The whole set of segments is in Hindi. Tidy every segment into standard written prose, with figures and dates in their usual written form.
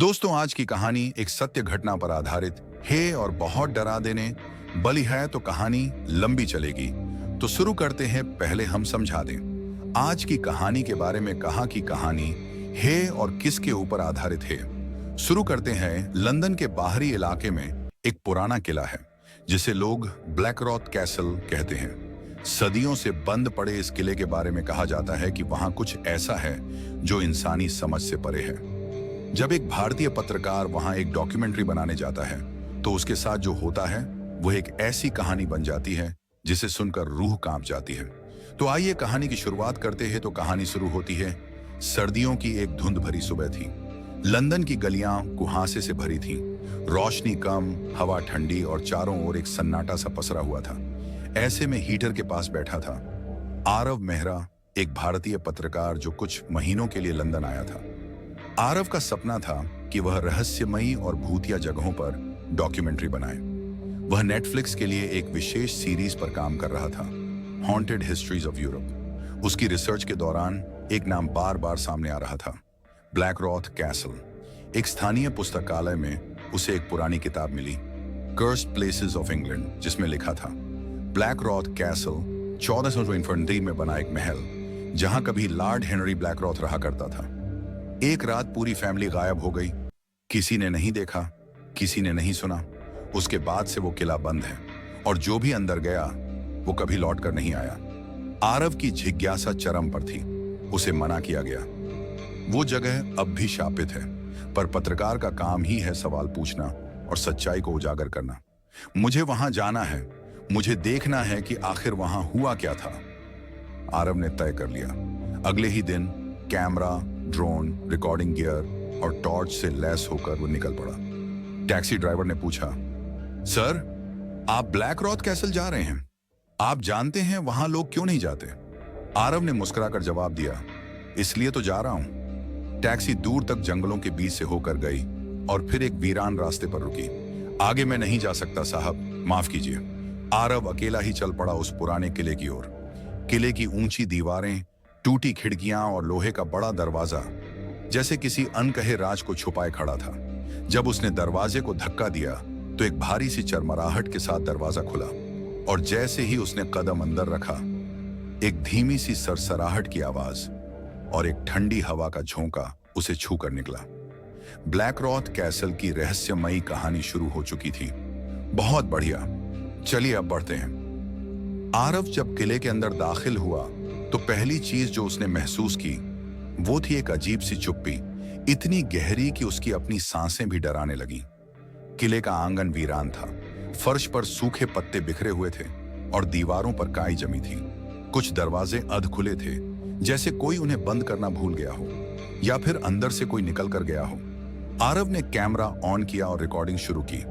दोस्तों, आज की कहानी एक सत्य घटना पर आधारित है और बहुत डरा देने वाली है, तो कहानी लंबी चलेगी। तो शुरू करते हैं। पहले हम समझा दें आज की कहानी के बारे में। कहा कि कहानी है और किसके ऊपर आधारित है। शुरू करते हैं। लंदन के बाहरी इलाके में एक पुराना किला है जिसे लोग ब्लैकरॉथ कैसल कहते हैं। सदियों से बंद पड़े इस किले के बारे में कहा जाता है कि वहां कुछ ऐसा है जो इंसानी समझ से परे है। जब एक भारतीय पत्रकार वहां एक डॉक्यूमेंट्री बनाने जाता है तो उसके साथ जो होता है वह एक ऐसी कहानी बन जाती है जिसे सुनकर रूह कांप जाती है। तो आइए कहानी की शुरुआत करते हैं। तो कहानी शुरू होती है। सर्दियों की एक धुंध भरी सुबह थी। लंदन की गलियां कुहासे से भरी थीं। रोशनी कम, हवा ठंडी और चारों ओर एक सन्नाटा सा पसरा हुआ था। ऐसे में हीटर के पास बैठा था आरव मेहरा, एक भारतीय पत्रकार जो कुछ महीनों के लिए लंदन आया था। आरव का सपना था कि वह रहस्यमयी और भूतिया जगहों पर डॉक्यूमेंट्री बनाए। वह नेटफ्लिक्स के लिए एक विशेष सीरीज पर काम कर रहा था, हॉन्टेड हिस्ट्रीज ऑफ यूरोप। उसकी रिसर्च के दौरान एक नाम बार बार सामने आ रहा था, ब्लैकरॉथ कैसल। एक स्थानीय पुस्तकालय में उसे एक पुरानी किताब मिली, कर्स्ड प्लेसेस ऑफ इंग्लैंड, जिसमें लिखा था ब्लैकरॉथ कैसल 1493 में बना एक महल जहां कभी लॉर्ड हेनरी ब्लैकरॉथ रहा करता था। एक रात पूरी फैमिली गायब हो गई। किसी ने नहीं देखा, किसी ने नहीं सुना। उसके बाद से वो किला बंद है और जो भी अंदर गया वो कभी लौट कर नहीं आया। आरव की जिज्ञासा चरम पर थी। उसे मना किया गया। वो जगह अब भी शापित है, पर पत्रकार का काम ही है सवाल पूछना और सच्चाई को उजागर करना। मुझे वहां जाना है, मुझे देखना है कि आखिर वहां हुआ क्या था। आरव ने तय कर लिया। अगले ही दिन कैमरा, ड्रोन, रिकॉर्डिंग गियर और टॉर्च से लैस होकर वो निकल पड़ा। टैक्सी ड्राइवर ने पूछा, सर, आप ब्लैकरॉथ कैसल जा रहे हैं? आप जानते हैं वहां लोग क्यों नहीं जाते? आरव ने मुस्कुराकर जवाब दिया, इसलिए तो जा रहा हूं। टैक्सी दूर तक जंगलों के बीच से होकर गई और फिर एक वीरान रास्ते पर रुकी। आगे मैं नहीं जा सकता साहब, माफ कीजिए। आरव अकेला ही चल पड़ा उस पुराने किले की ओर। किले की ऊंची दीवारें, टूटी खिड़कियां और लोहे का बड़ा दरवाजा जैसे किसी अनकहे राज को छुपाए खड़ा था। जब उसने दरवाजे को धक्का दिया तो एक भारी सी चरमराहट के साथ दरवाजा खुला और जैसे ही उसने कदम अंदर रखा, एक धीमी सी सरसराहट की आवाज और एक ठंडी हवा का झोंका उसे छू कर निकला। ब्लैकरॉथ कैसल की रहस्यमयी कहानी शुरू हो चुकी थी। बहुत बढ़िया, चलिए अब बढ़ते हैं। आरव जब किले के अंदर दाखिल हुआ तो पहली चीज जो उसने महसूस की वो थी एक अजीब सी चुप्पी, इतनी गहरी कि उसकी अपनी सांसें भी डराने लगीं। किले का आंगन वीरान था। फर्श पर सूखे पत्ते बिखरे हुए थे और दीवारों पर काई जमी थी। कुछ दरवाजे अध खुले थे, जैसे कोई उन्हें बंद करना भूल गया हो या फिर अंदर से कोई निकल कर गया हो। आरव ने कैमरा ऑन किया और रिकॉर्डिंग शुरू की।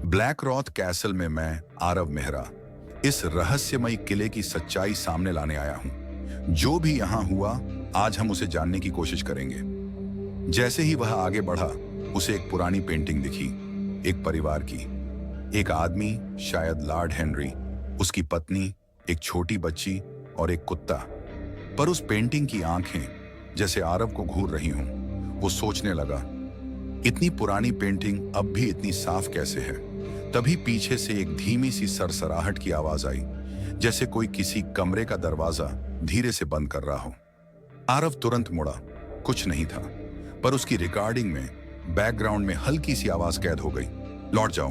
ब्लैकरॉथ कैसल में मैं, आरव मेहरा, इस रहस्यमयी किले की सच्चाई सामने लाने आया हूं। जो भी यहां हुआ, आज हम उसे जानने की कोशिश करेंगे। जैसे ही वह आगे बढ़ा, उसे एक पुरानी पेंटिंग दिखी, एक परिवार की। एक आदमी, शायद लॉर्ड हेनरी, उसकी पत्नी, एक छोटी बच्ची और एक कुत्ता। पर उस पेंटिंग की आंखें जैसे आरव को घूर रही हों। वो सोचने लगा, इतनी पुरानी पेंटिंग अब भी इतनी साफ कैसे है? तभी पीछे से एक धीमी सी सरसराहट की आवाज आई, जैसे कोई किसी कमरे का दरवाजा धीरे से बंद कर रहा हो। आरव तुरंत मुड़ा। कुछ नहीं था, पर उसकी रिकॉर्डिंग में बैकग्राउंड में हल्की सी आवाज कैद हो गई, लौट जाओ।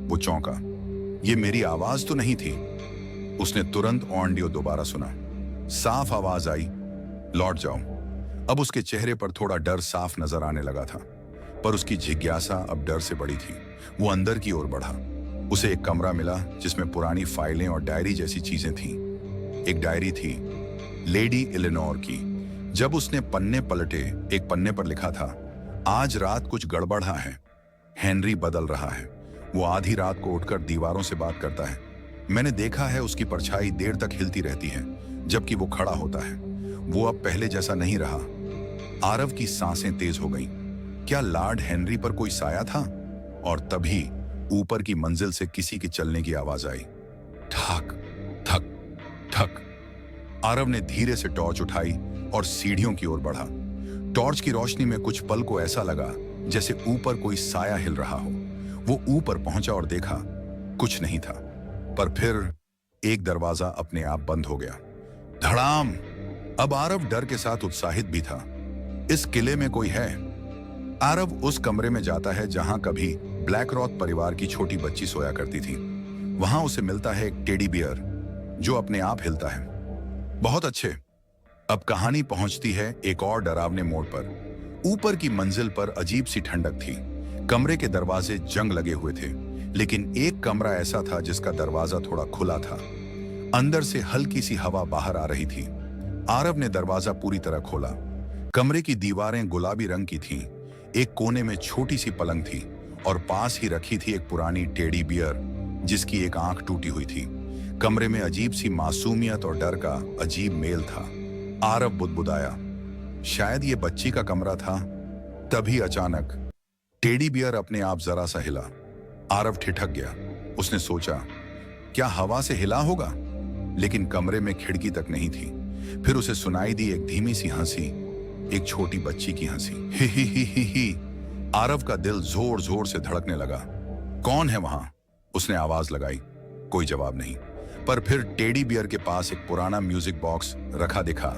वो चौंका। ये मेरी आवाज तो नहीं थी। उसने तुरंत ऑडियो दोबारा सुना। साफ आवाज आई, लौट जाओ। अब उसके चेहरे पर थोड़ा डर साफ नजर आने लगा था, पर उसकी जिज्ञासा अब डर से बड़ी थी। वो अंदर की ओर बढ़ा। उसे एक कमरा मिला जिसमें पुरानी फाइलें और डायरी जैसी चीजें थीं। एक डायरी थी लेडी इलेनोर की। जब उसने पन्ने पलटे, एक पन्ने पर लिखा था, आज रात कुछ गड़बड़ा है, हेनरी बदल रहा है। वो आधी रात को उठकर दीवारों से बात करता है। मैंने देखा है उसकी परछाई देर तक हिलती रहती है जबकि वो खड़ा होता है। वो अब पहले जैसा नहीं रहा। आरव की सांसें तेज हो गईं। क्या लॉर्ड हेनरी पर कोई साया था? और तभी ऊपर की मंजिल से किसी के चलने की आवाज आई, ठक ठक ठक। आरव ने धीरे से टॉर्च उठाई और सीढ़ियों की ओर बढ़ा। टॉर्च की रोशनी में कुछ पल को ऐसा लगा जैसे ऊपर कोई साया हिल रहा हो। वो ऊपर पहुंचा और देखा, कुछ नहीं था। पर फिर एक दरवाजा अपने आप बंद हो गया। धड़ाम! अब आरव डर के साथ उत्साहित भी था। इस किले में कोई है। आरव उस कमरे में जाता है जहां कभी ब्लैक रॉक परिवार की छोटी बच्ची सोया करती थी। वहां उसे मिलता है एक टेडी बियर जो अपने आप हिलता है। बहुत अच्छे। अब कहानी पहुंचती है एक और डरावने मोड़ पर। ऊपर की मंजिल पर अजीब सी ठंडक थी। कमरे के दरवाजे जंग लगे हुए थे, लेकिन एक कमरा ऐसा था जिसका दरवाजा थोड़ा खुला था। अंदर से हल्की सी हवा बाहर आ रही थी। आरव ने दरवाजा पूरी तरह खोला। कमरे की दीवारें गुलाबी रंग की थीं। एक कोने में छोटी सी पलंग थी और पास ही रखी थी एक पुरानी टेडी बियर जिसकी एक आंख टूटी हुई थी। कमरे में अजीब सी मासूमियत और डर का अजीब मेल था। आरव बुदबुदाया, शायद ये बच्ची का कमरा था। तभी अचानक टेडी बियर अपने आप जरा सा हिला। आरव ठिठक गया। उसने सोचा, क्या हवा से हिला होगा? लेकिन कमरे में खिड़की तक नहीं थी। फिर उसे सुनाई दी एक धीमी सी हंसी, एक छोटी बच्ची की हंसी। ही ही ही ही ही। आरव का दिल जोर जोर से धड़कने लगा। कौन है वहां? उसने आवाज लगाई। कोई जवाब नहीं। पर फिर टेडी बियर के पास एक पुराना म्यूजिक बॉक्स रखा दिखा।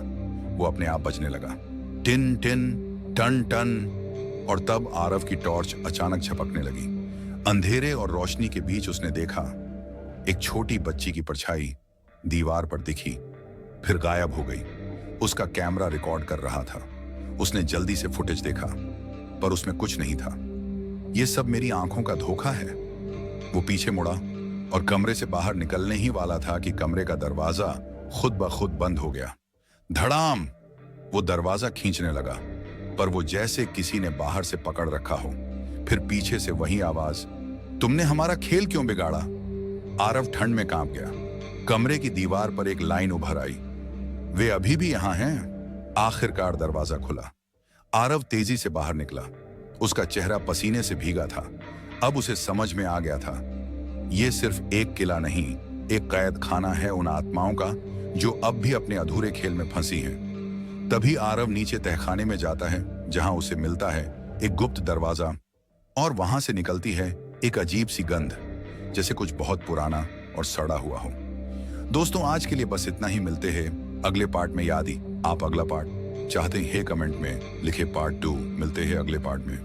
वो अपने आप बजने लगा, टिन टिन टन टन। और तब आरव की टॉर्च अचानक झपकने लगी। अंधेरे और रोशनी के बीच उसने देखा, एक छोटी बच्ची की परछाई दीवार पर दिखी, फिर गायब हो गई। उसका कैमरा रिकॉर्ड कर रहा था। उसने जल्दी से फुटेज देखा, पर उसमें कुछ नहीं था। यह सब मेरी आंखों का धोखा है। वो पीछे मुड़ा और कमरे से बाहर निकलने ही वाला था कि कमरे का दरवाजा खुद ब खुद बंद हो गया। धड़ाम! वो दरवाजा खींचने लगा, पर वो जैसे किसी ने बाहर से पकड़ रखा हो। फिर पीछे से वही आवाज, तुमने हमारा खेल क्यों बिगाड़ा? आरव ठंड में कांप गया। कमरे की दीवार पर एक लाइन उभर आई, वे अभी भी यहां हैं। आखिरकार दरवाजा खुला। आरव तेजी से बाहर निकला। उसका चेहरा पसीने से भीगा था। अब उसे समझ में आ गया था, यह सिर्फ एक किला नहीं, एक कैद खाना है उन आत्माओं का जो अब भी अपने अधूरे खेल में फंसी हैं। तभी आरव नीचे तहखाने में जाता है जहां उसे मिलता है एक गुप्त दरवाजा, और वहां से निकलती है एक अजीब सी गंध, जैसे कुछ बहुत पुराना और सड़ा हुआ हो। दोस्तों, आज के लिए बस इतना ही। मिलते हैं अगले पार्ट में। याद ही आप अगला पार्ट चाहते हैं कमेंट में लिखे, पार्ट 2 मिलते हैं अगले पार्ट में।